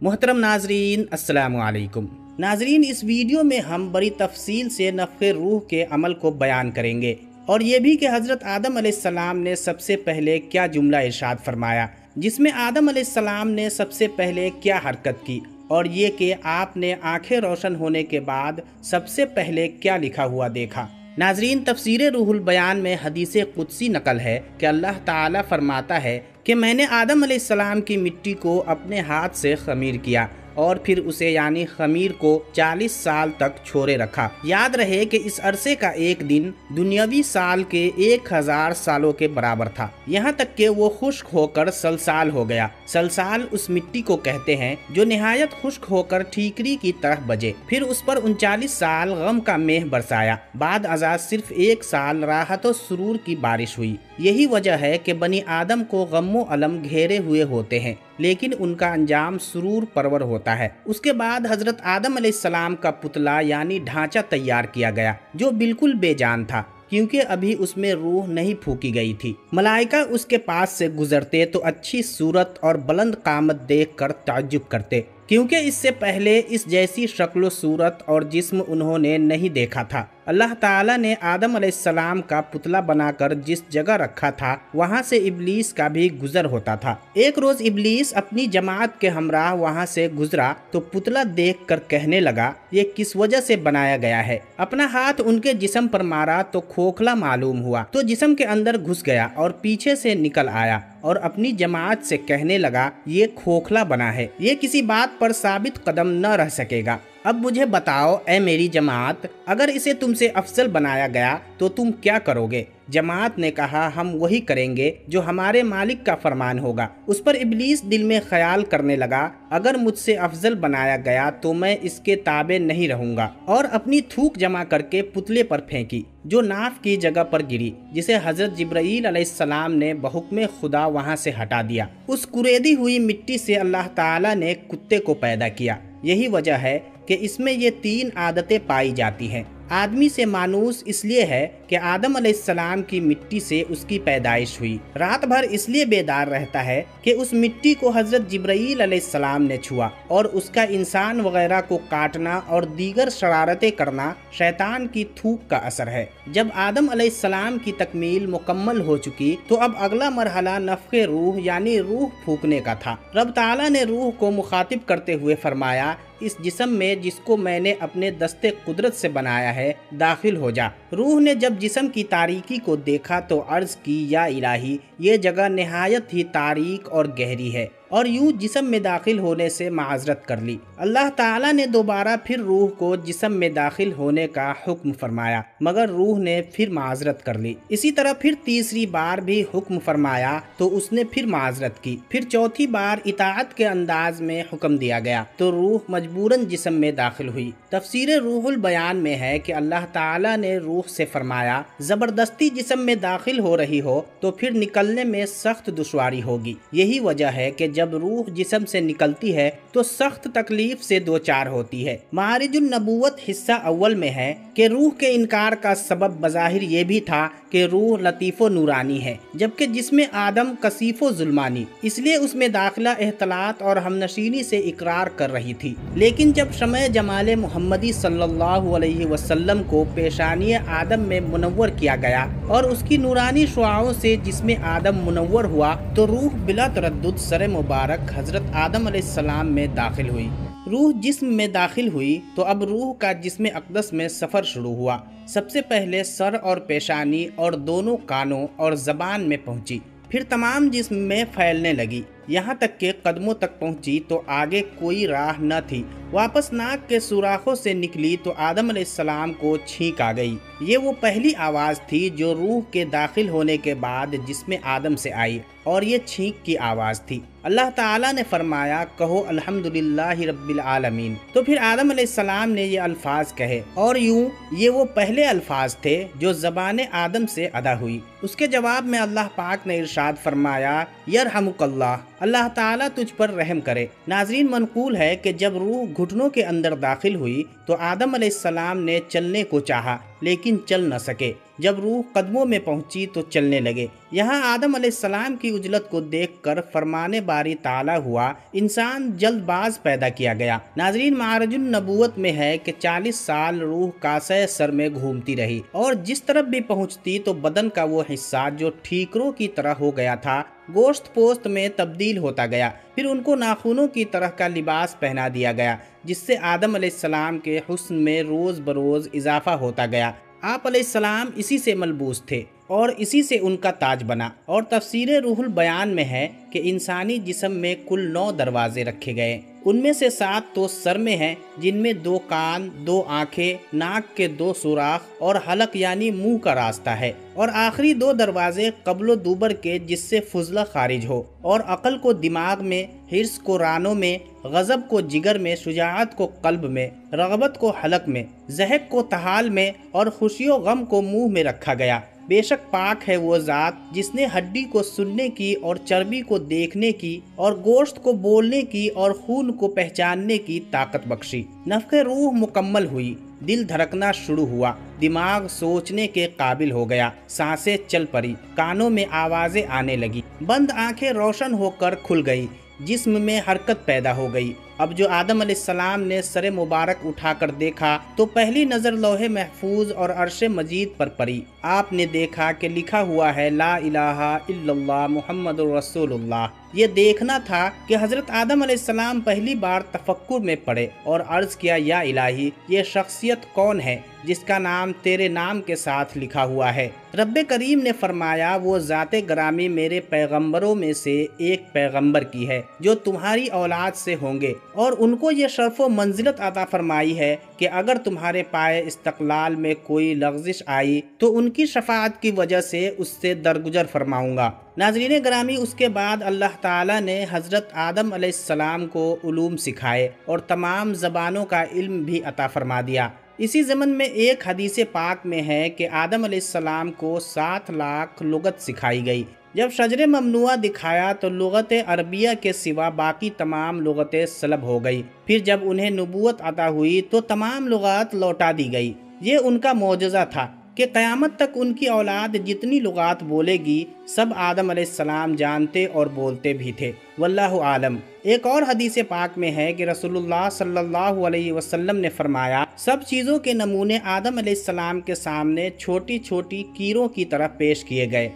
محترم ناظرین السلام علیکم۔ ناظرین، اس ویڈیو میں ہم بڑی تفصیل سے نفخ روح کے عمل کو بیان کریں گے اور یہ بھی کہ حضرت آدم علیہ السلام نے سب سے پہلے کیا جملہ ارشاد فرمایا، جس میں آدم علیہ السلام نے سب سے پہلے کیا حرکت کی، اور یہ کہ آپ نے آنکھیں روشن ہونے کے بعد سب سے پہلے کیا لکھا ہوا دیکھا۔ ناظرین، تفسیر روح البیان میں حدیث قدسی نقل ہے کہ اللہ تعالیٰ فرماتا ہے کہ میں نے آدم علیہ السلام کی مٹی کو اپنے ہاتھ سے خمیر کیا اور پھر اسے یعنی خمیر کو 40 سال تک چھوڑے رکھا۔ یاد رہے کہ اس عرصے کا ایک دن دنیاوی سال کے 1000 سالوں کے برابر تھا، یہاں تک کہ وہ خشک ہو کر سلسال ہو گیا۔ سلسال اس مٹی کو کہتے ہیں جو نہایت خشک ہو کر ٹھیکری کی طرح بجے۔ پھر اس پر 39 سال غم کا مہ برسایا، بعد ازاں صرف 1 سال راحت و سرور کی بارش ہوئی۔ یہی وجہ ہے کہ بنی آدم کو غم و الم گھیرے ہوئے ہوتے ہیں، لیکن ان کا انجام سرور پرور ہوتا ہے۔ اس کے بعد حضرت آدم علیہ السلام کا پتلا یعنی ڈھانچہ تیار کیا گیا، جو بالکل بے جان تھا، کیونکہ ابھی اس میں روح نہیں پھونکی گئی تھی۔ ملائکہ اس کے پاس سے گزرتے تو اچھی صورت اور بلند قامت دیکھ کر تعجب کرتے، کیونکہ اس سے پہلے اس جیسی شکل و صورت اور جسم انہوں نے نہیں دیکھا تھا۔ اللہ تعالیٰ نے آدم علیہ السلام کا پتلا بنا کر جس جگہ رکھا تھا وہاں سے ابلیس کا بھی گزر ہوتا تھا۔ ایک روز ابلیس اپنی جماعت کے ہمراہ وہاں سے گزرا تو پتلا دیکھ کر کہنے لگا، یہ کس وجہ سے بنایا گیا ہے؟ اپنا ہاتھ ان کے جسم پر مارا تو کھوکھلا معلوم ہوا، تو جسم کے اندر گھس گیا اور پیچھے سے نکل آیا اور اپنی جماعت سے کہنے لگا، یہ کھوکھلا بنا ہے، یہ کسی بات پر ثابت قدم نہ رہ سکے گا۔ اب مجھے بتاؤ اے میری جماعت، اگر اسے تم سے افضل بنایا گیا تو تم کیا کرو گے؟ جماعت نے کہا، ہم وہی کریں گے جو ہمارے مالک کا فرمان ہوگا۔ اس پر ابلیس دل میں خیال کرنے لگا، اگر مجھ سے افضل بنایا گیا تو میں اس کے تابع نہیں رہوں گا، اور اپنی تھوک جمع کر کے پتلے پر پھینکی، جو ناف کی جگہ پر گری، جسے حضرت جبرائیل علیہ السلام نے بحکم خدا وہاں سے ہٹا دیا۔ اس کریدی ہوئی مٹی سے اللہ تعالیٰ نے کتے کو پیدا کیا۔ یہی وجہ ہے کہ اس میں یہ 3 عادتیں پائی جاتی ہیں۔ آدمی سے مانوس اس لیے ہے کہ آدم علیہ السلام کی مٹی سے اس کی پیدائش ہوئی۔ رات بھر اس لیے بیدار رہتا ہے کہ اس مٹی کو حضرت جبرائیل علیہ السلام نے چھوا، اور اس کا انسان وغیرہ کو کاٹنا اور دیگر شرارتیں کرنا شیطان کی تھوک کا اثر ہے۔ جب آدم علیہ السلام کی تکمیل مکمل ہو چکی تو اب اگلا مرحلہ نفخ روح یعنی روح پھونکنے کا تھا۔ رب تعالیٰ نے روح کو مخاطب کرتے ہوئے فرمایا، اس جسم میں جس کو میں نے اپنے دستے قدرت سے بنایا ہے داخل ہو جا۔ روح نے جب جسم کی تاریکی کو دیکھا تو عرض کی، یا الہی، یہ جگہ نہایت ہی تاریک اور گہری ہے، اور یوں جسم میں داخل ہونے سے معذرت کر لی۔ اللہ تعالیٰ نے دوبارہ پھر روح کو جسم میں داخل ہونے کا حکم فرمایا، مگر روح نے پھر معذرت کر لی۔ اسی طرح پھر تیسری بار بھی حکم فرمایا تو اس نے پھر معذرت کی۔ پھر چوتھی بار اطاعت کے انداز میں حکم دیا گیا تو روح مجبوراً جسم میں داخل ہوئی۔ تفسیر روح البیان میں ہے کہ اللہ تعالیٰ نے روح سے فرمایا، زبردستی جسم میں داخل ہو رہی ہو تو پھر نکلنے میں سخت دشواری ہوگی۔ یہی وجہ ہے کہ جب روح جسم سے نکلتی ہے تو سخت تکلیف سے دوچار ہوتی ہے۔ معارج النبوت حصہ اول میں ہے کہ روح کے انکار کا سبب بظاہر یہ بھی تھا کہ روح لطیف و نورانی ہے، جبکہ جسم آدم کثیف و ظلمانی، اس لیے اس میں داخلہ احتلاط اور ہمنشینی سے اقرار کر رہی تھی۔ لیکن جب شمع جمال محمدی صلی اللہ علیہ وسلم کو پیشانی آدم میں منور کیا گیا اور اس کی نورانی شعاعوں سے جسم آدم منور ہوا تو روح بلا تردد سر مبارک حضرت آدم علیہ السلام میں داخل ہوئی۔ روح جسم میں داخل ہوئی تو اب روح کا جسم اقدس میں سفر شروع ہوا۔ سب سے پہلے سر اور پیشانی اور دونوں کانوں اور زبان میں پہنچی، پھر تمام جسم میں پھیلنے لگی، یہاں تک کہ قدموں تک پہنچی تو آگے کوئی راہ نہ تھی۔ واپس ناک کے سوراخوں سے نکلی تو آدم علیہ السلام کو چھینک آ گئی۔ یہ وہ پہلی آواز تھی جو روح کے داخل ہونے کے بعد جسم آدم سے آئی، اور یہ چھینک کی آواز تھی۔ اللہ تعالیٰ نے فرمایا، کہو الحمدللہ رب العالمین۔ تو پھر آدم علیہ السلام نے یہ الفاظ کہے، اور یوں یہ وہ پہلے الفاظ تھے جو زبان آدم سے ادا ہوئی۔ اس کے جواب میں اللہ پاک نے ارشاد فرمایا یرحمک اللہ، اللہ تعالیٰ تجھ پر رحم کرے۔ ناظرین، منقول ہے کہ جب روح گھٹنوں کے اندر داخل ہوئی تو آدم علیہ السلام نے چلنے کو چاہا لیکن چل نہ سکے۔ جب روح قدموں میں پہنچی تو چلنے لگے۔ یہاں آدم علیہ السلام کی عجلت کو دیکھ کر فرمانے باری تعالیٰ ہوا انسان جلد باز پیدا کیا گیا۔ ناظرین، معارج النبوت میں ہے کہ 40 سال روح کاسہ سر میں گھومتی رہی اور جس طرف بھی پہنچتی تو بدن کا وہ حصہ جو ٹھیکروں کی طرح ہو گیا تھا گوشت پوست میں تبدیل ہوتا گیا۔ پھر ان کو ناخنوں کی طرح کا لباس پہنا دیا گیا جس سے آدم علیہ السلام کے حسن میں روز بروز اضافہ ہوتا گیا۔ آپ علیہ السلام اسی سے ملبوس تھے اور اسی سے ان کا تاج بنا۔ اور تفسیر روح البیان میں ہے کہ انسانی جسم میں کل 9 دروازے رکھے گئے، ان میں سے 7 تو سر میں ہیں جن میں 2 کان، 2 آنکھیں، ناک کے 2 سوراخ اور حلق یعنی منہ کا راستہ ہے، اور آخری 2 دروازے قبل و دوبر کے جس سے فضلہ خارج ہو، اور عقل کو دماغ میں، حرص کو رانوں میں، غضب کو جگر میں، شجاعت کو قلب میں، رغبت کو حلق میں، ضحک کو تحال میں اور خوشی و غم کو منہ میں رکھا گیا۔ بے شک پاک ہے وہ ذات جس نے ہڈی کو سننے کی اور چربی کو دیکھنے کی اور گوشت کو بولنے کی اور خون کو پہچاننے کی طاقت بخشی۔ نفخ روح مکمل ہوئی، دل دھڑکنا شروع ہوا، دماغ سوچنے کے قابل ہو گیا، سانسیں چل پڑی، کانوں میں آوازیں آنے لگی، بند آنکھیں روشن ہو کر کھل گئی، جسم میں حرکت پیدا ہو گئی۔ اب جو آدم علیہ السلام نے سر مبارک اٹھا کر دیکھا تو پہلی نظر لوح محفوظ اور عرش مجید پر پڑی۔ آپ نے دیکھا کہ لکھا ہوا ہے لا الہ الا اللہ محمد رسول اللہ۔ یہ دیکھنا تھا کہ حضرت آدم علیہ السلام پہلی بار تفکر میں پڑے اور عرض کیا یا الہی، یہ شخصیت کون ہے جس کا نام تیرے نام کے ساتھ لکھا ہوا ہے؟ رب کریم نے فرمایا وہ ذات گرامی میرے پیغمبروں میں سے ایک پیغمبر کی ہے جو تمہاری اولاد سے ہوں گے، اور ان کو یہ شرف و منزلت عطا فرمائی ہے کہ اگر تمہارے پائے استقلال میں کوئی لغزش آئی تو ان کی شفاعت کی وجہ سے اس سے درگزر فرماؤں گا۔ ناظرین گرامی، اس کے بعد اللہ تعالیٰ نے حضرت آدم علیہ السلام کو علوم سکھائے اور تمام زبانوں کا علم بھی عطا فرما دیا۔ اسی ضمن میں ایک حدیث پاک میں ہے کہ آدم علیہ السلام کو 7 لاکھ لغت سکھائی گئی۔ جب شجر ممنوعہ دکھایا تو لغت عربیہ کے سوا باقی تمام لغتیں سلب ہو گئی۔ پھر جب انہیں نبوت عطا ہوئی تو تمام لغات لوٹا دی گئی۔ یہ ان کا معجزہ تھا کہ قیامت تک ان کی اولاد جتنی لغات بولے گی سب آدم علیہ السلام جانتے اور بولتے بھی تھے۔ واللہ عالم۔ ایک اور حدیث پاک میں ہے کہ رسول اللہ صلی اللہ علیہ وسلم نے فرمایا سب چیزوں کے نمونے آدم علیہ السلام کے سامنے چھوٹی چھوٹی کیروں کی طرح پیش کیے گئے۔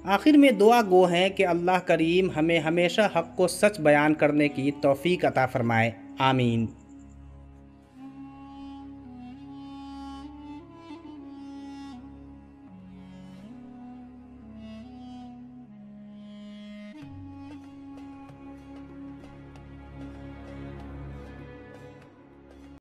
آخر میں دعا گو ہیں کہ اللہ کریم ہمیں ہمیشہ حق کو سچ بیان کرنے کی توفیق عطا فرمائے، آمین۔